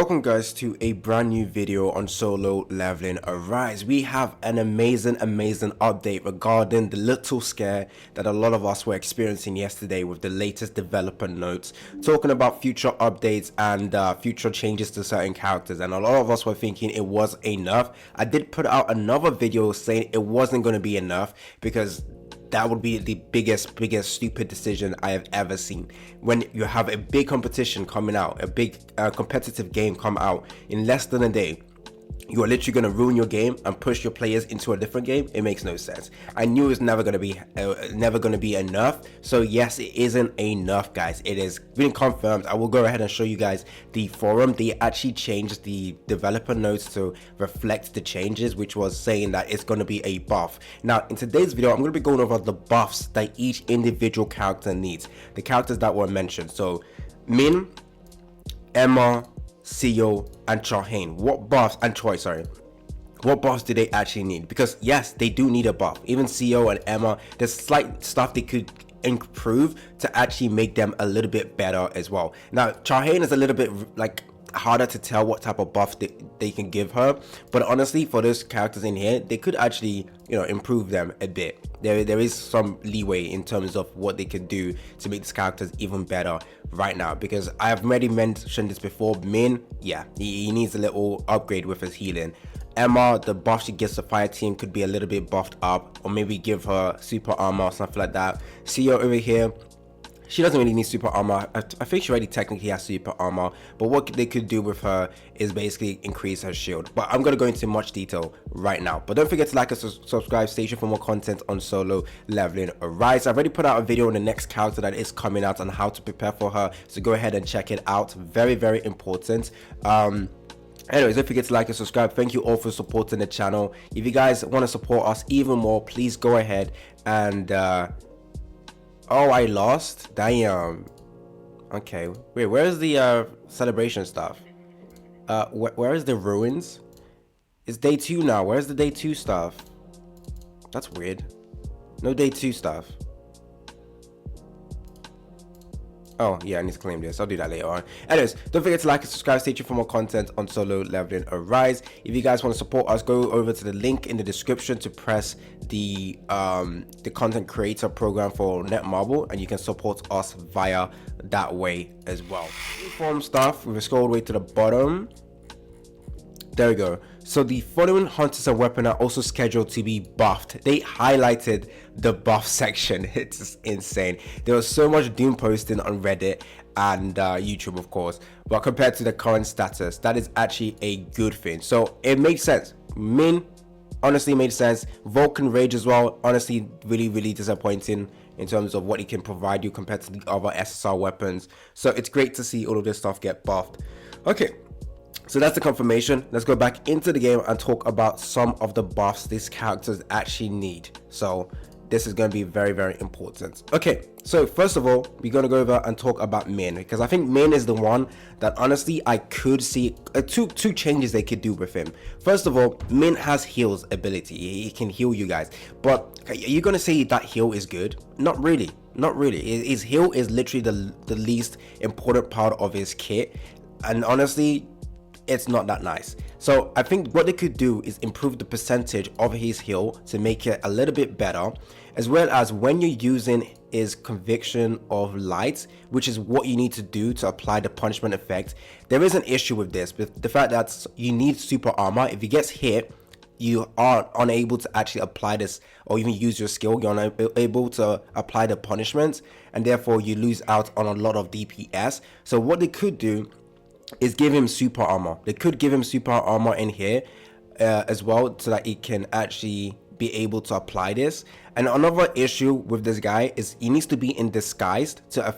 Welcome guys to a brand new video on Solo Leveling Arise. We have an amazing update regarding the little scare that a lot of us were experiencing yesterday with the latest developer notes, talking about future updates and future changes to certain characters, and a lot of us were thinking it was enough. I did put out another video saying it wasn't going to be enough because that would be the biggest stupid decision I have ever seen. When you have a big competition coming out, a big competitive game come out in less than a day, you are literally going to ruin your game and push your players into a different game. It makes no sense. I knew it was never going to be enough. So yes, it isn't enough, guys. It is been confirmed. I will go ahead and show you guys the forum. They actually changed the developer notes to reflect the changes, which was saying that it's going to be a buff. Now in today's video, I'm going to be going over the buffs that each individual character needs, the characters that were mentioned. So Min, Emma, CEO, and Charhain. What buffs, and Troy, sorry, what buffs do they actually need? Because yes, they do need a buff. Even CEO and Emma, there's slight stuff they could improve to actually make them a little bit better as well. Now Charhain is a little bit like harder to tell what type of buff they can give her, but honestly, for those characters in here, they could actually, you know, improve them a bit. There is some leeway in terms of what they could do to make these characters even better right now, because I have already mentioned this before. Min, yeah, he needs a little upgrade with his healing. Emma, the buff she gives the fire team could be a little bit buffed up, or maybe give her super armor or something like that. CEO over here, she doesn't really need super armor. I think she already technically has super armor, but what they could do with her is basically increase her shield. But I'm going to go into much detail right now. But don't forget to like and subscribe, stay tuned for more content on Solo Leveling Arise. I've already put out a video on the next character that is coming out and how to prepare for her, so go ahead and check it out. Very important. Anyways, don't forget to like and subscribe. Thank you all for supporting the channel. If you guys want to support us even more, please go ahead and oh, I lost? Damn. Okay. Wait, where's the celebration stuff? Where is the ruins? It's day 2 now. Where's the day 2 stuff? That's weird. No day 2 stuff. Oh, yeah, I need to claim this. I'll do that later on. Anyways, don't forget to like and subscribe. Stay tuned for more content on Solo Leveling Arise. If you guys want to support us, go over to the link in the description to press the content creator program for Netmarble, and you can support us via that way as well. Form stuff, we scroll all the way to the bottom. There we go. So the following hunters and weapon are also scheduled to be buffed. They highlighted the buff section. It's insane. There was so much doom posting on Reddit and YouTube, of course, but compared to the current status, that is actually a good thing. So it makes sense. Min honestly made sense. Vulcan Rage as well, honestly really disappointing in terms of what it can provide you compared to the other SSR weapons. So it's great to see all of this stuff get buffed. Okay, so that's the confirmation. Let's go back into the game and talk about some of the buffs these characters actually need. So this is going to be very important. Okay, so first of all, we're going to go over and talk about Min, because I think Min is the one that honestly I could see two changes they could do with him. First of all, Min has heals ability. He can heal you guys, but are you going to say that heal is good? Not really. His heal is literally the least important part of his kit, and honestly, it's not that nice. So I think what they could do is improve the percentage of his heal to make it a little bit better, as well as when you're using his conviction of light, which is what you need to do to apply the punishment effect. There is an issue with this, but the fact that you need super armor. If he gets hit, you are unable to actually apply this or even use your skill. You're unable to apply the punishment, and therefore you lose out on a lot of DPS. So what they could do is give him super armor. They could give him super armor in here as well, so that he can actually be able to apply this. And another issue with this guy is he needs to be in disguised to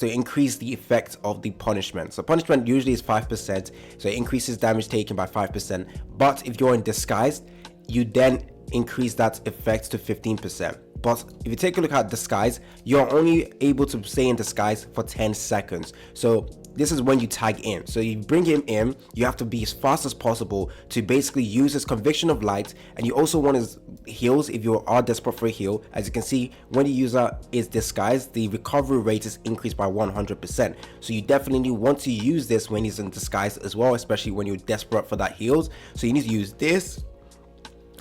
increase the effect of the punishment. So punishment usually is 5%, so it increases damage taken by 5%, but if you're in disguised, you then increase that effect to 15%. But if you take a look at disguise, you're only able to stay in disguise for 10 seconds. So this is when you tag in. So you bring him in, you have to be as fast as possible to basically use his conviction of light, and you also want his heals if you are desperate for a heal. As you can see, when the user is disguised, the recovery rate is increased by 100%. So you definitely want to use this when he's in disguise as well, especially when you're desperate for that heals. So you need to use this,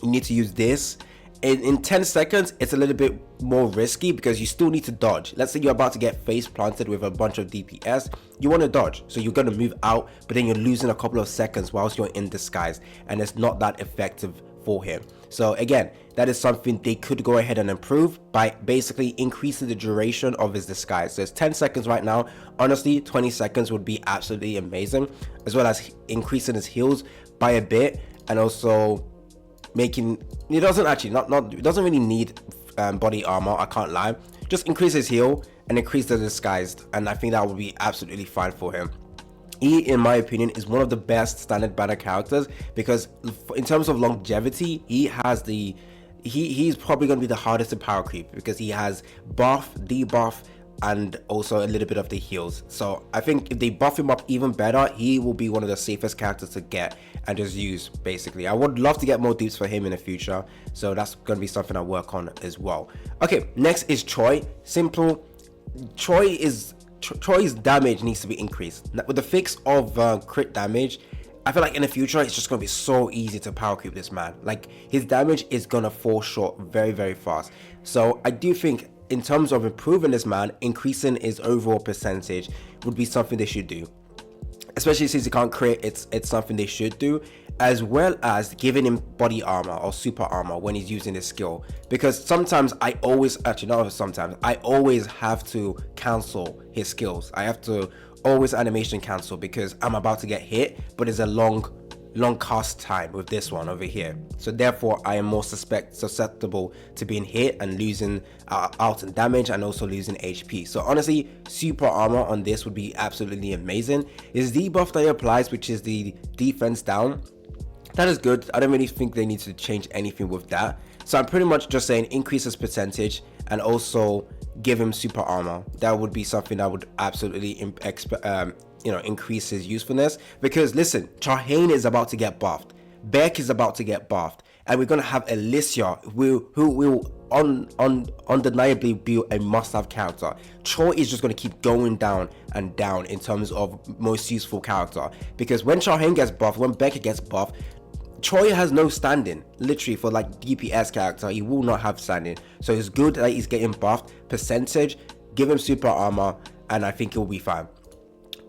you need to use this. In 10 seconds, it's a little bit more risky because you still need to dodge. Let's say you're about to get face planted with a bunch of DPS, you want to dodge, so you're going to move out, but then you're losing a couple of seconds whilst you're in disguise, and it's not that effective for him. So again, that is something they could go ahead and improve by basically increasing the duration of his disguise. So it's 10 seconds right now. Honestly, 20 seconds would be absolutely amazing, as well as increasing his heals by a bit, and also making it doesn't actually it doesn't really need body armor, I can't lie. Just increase his heal and increase the disguised, and I think that would be absolutely fine for him. He, in my opinion, is one of the best standard banner characters because in terms of longevity, he has the he's probably going to be the hardest to power creep because he has buff, debuff, and also a little bit of the heals. So I think if they buff him up even better, he will be one of the safest characters to get and just use. Basically, I would love to get more dupes for him in the future, so that's going to be something I work on as well. Okay, next is Troy. Simple. Troy's damage needs to be increased with the fix of crit damage. I feel like in the future it's just going to be so easy to power creep this man. Like, his damage is going to fall short very fast. So I do think in terms of improving this man, increasing his overall percentage would be something they should do, especially since he can't crit. It's something they should do, as well as giving him body armor or super armor when he's using his skill, because sometimes I always have to cancel his skills. I have to always animation cancel because I'm about to get hit, but it's a long cast time with this one over here. So therefore I am more susceptible to being hit and losing out in damage and also losing HP. So honestly, super armor on this would be absolutely amazing. His debuff that he applies, which is the defense down, that is good. I don't really think they need to change anything with that. So I'm pretty much just saying increase his percentage and also give him super armor. That would be something that would absolutely increase his usefulness. Because listen, Charhain is about to get buffed, Beck is about to get buffed, and we're gonna have Alicia who will undeniably be a must-have character. Troy is just gonna keep going down and down in terms of most useful character, because when Charhain gets buffed, when Beck gets buffed, Troy has no standing. Literally, for like DPS character, he will not have standing. So it's good that he's getting buffed. Percentage, give him super armor, and I think he'll be fine.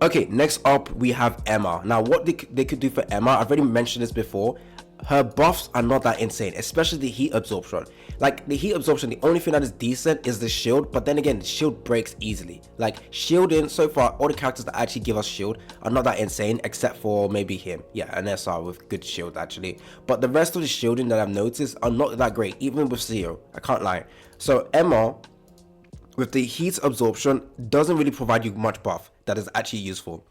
Okay, next up we have Emma. Now what they could do for Emma, I've already mentioned this before. Her buffs are not that insane, especially the heat absorption. Like, the heat absorption, the only thing that is decent is the shield, but then again, the shield breaks easily. Like, shielding, so far, all the characters that actually give us shield are not that insane, except for maybe him. Yeah, an SR with good shield, actually. But the rest of the shielding that I've noticed are not that great, even with Zero. I can't lie. So, Emma, with the heat absorption, doesn't really provide you much buff that is actually useful.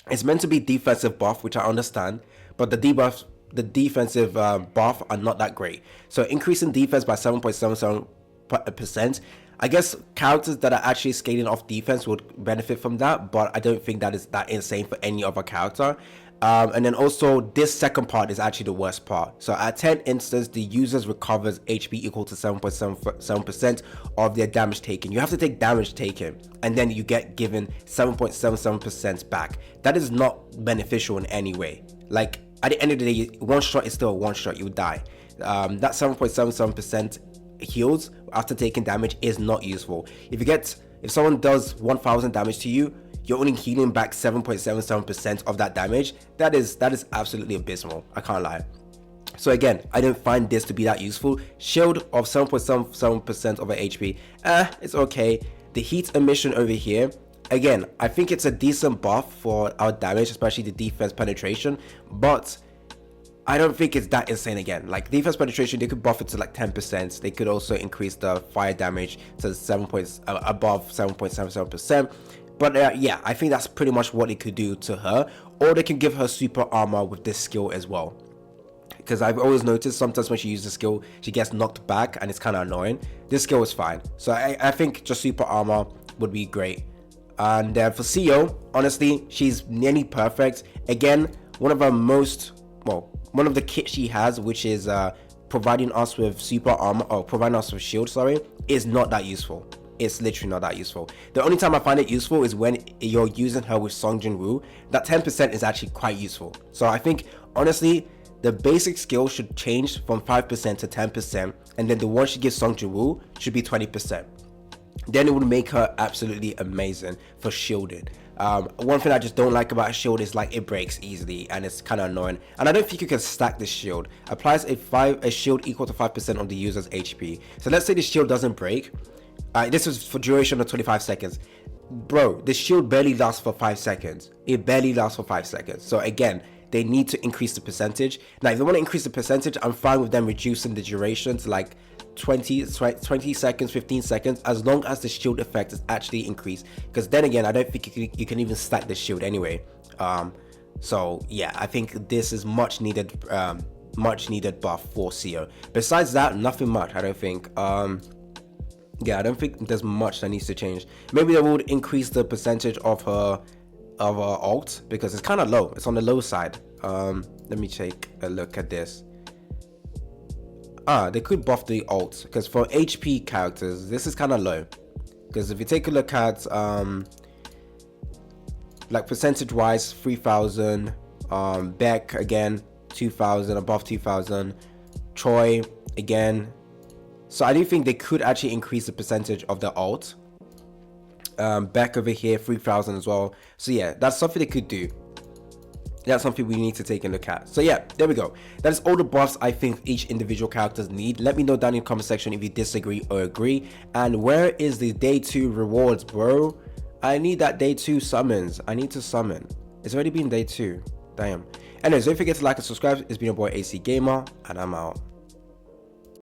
It's meant to be defensive buff, which I understand, but the defensive buff are not that great. So increasing defense by 7.77%, I guess characters that are actually scaling off defense would benefit from that, but I don't think that is that insane for any other character. And then also, this second part is actually the worst part. So at 10 instance, the users recovers HP equal to 7.77% of their damage taken. You have to take damage taken, and then you get given 7.77% back. That is not beneficial in any way. Like, at the end of the day, one shot is still a one shot, you die. That 7.77% heals after taking damage is not useful. If someone does 1000 damage to you, you're only healing back 7.77% of that damage. That is absolutely abysmal, I can't lie. So again, I don't find this to be that useful. Shield of 7.77% of our HP, it's okay. The heat emission over here, again, I think it's a decent buff for our damage, especially the defense penetration, but I don't think it's that insane again. Like, defense penetration, they could buff it to like 10%. They could also increase the fire damage to above 7.77%. But yeah, I think that's pretty much what they could do to her. Or they can give her super armor with this skill as well. Because I've always noticed sometimes when she uses the skill, she gets knocked back and it's kind of annoying. This skill is fine. So I think just super armor would be great. And for CEO, honestly, she's nearly perfect. Again, one of the kits she has, which is providing us with super armor, or providing us with shield, sorry, is not that useful. It's literally not that useful. The only time I find it useful is when you're using her with Song Jin-woo. That 10% is actually quite useful. So I think, honestly, the basic skill should change from 5% to 10%, and then the one she gives Song Jin-woo should be 20%. Then it would make her absolutely amazing for shielding. One thing I just don't like about a shield is like it breaks easily and it's kind of annoying, and I don't think you can stack this shield. Applies a shield equal to 5% of the user's HP. So let's say the shield doesn't break. This is for duration of 25 seconds. Bro, the shield barely lasts for 5 seconds. It barely lasts for 5 seconds. So again, they need to increase the percentage. Now, if they want to increase the percentage, I'm fine with them reducing the duration to like 20 seconds, 15 seconds, as long as the shield effect is actually increased. Because then again, I don't think you can even stack the shield anyway. So yeah, I think this is much needed buff for CEO. Besides that, nothing much, I don't think. Yeah, I don't think there's much that needs to change. Maybe they would increase the percentage of her ult, because it's kind of low. It's on the low side. Let me take a look at this. They could buff the ult, because for HP characters this is kind of low. Because if you take a look at like percentage wise, 3000, Beck again 2000, above 2000, Troy again. So I do think they could actually increase the percentage of the ult. Back over here, 3000 as well. So yeah, that's something they could do. That's something we need to take a look at. So yeah, there we go. That is all the buffs I think each individual characters need. Let me know down in the comment section if you disagree or agree. And where is the day 2 rewards, bro? I need that day 2 summons. I need to summon. It's already been day 2. Damn. Anyways, don't forget to like and subscribe. It's been your boy AC Gamer, and I'm out.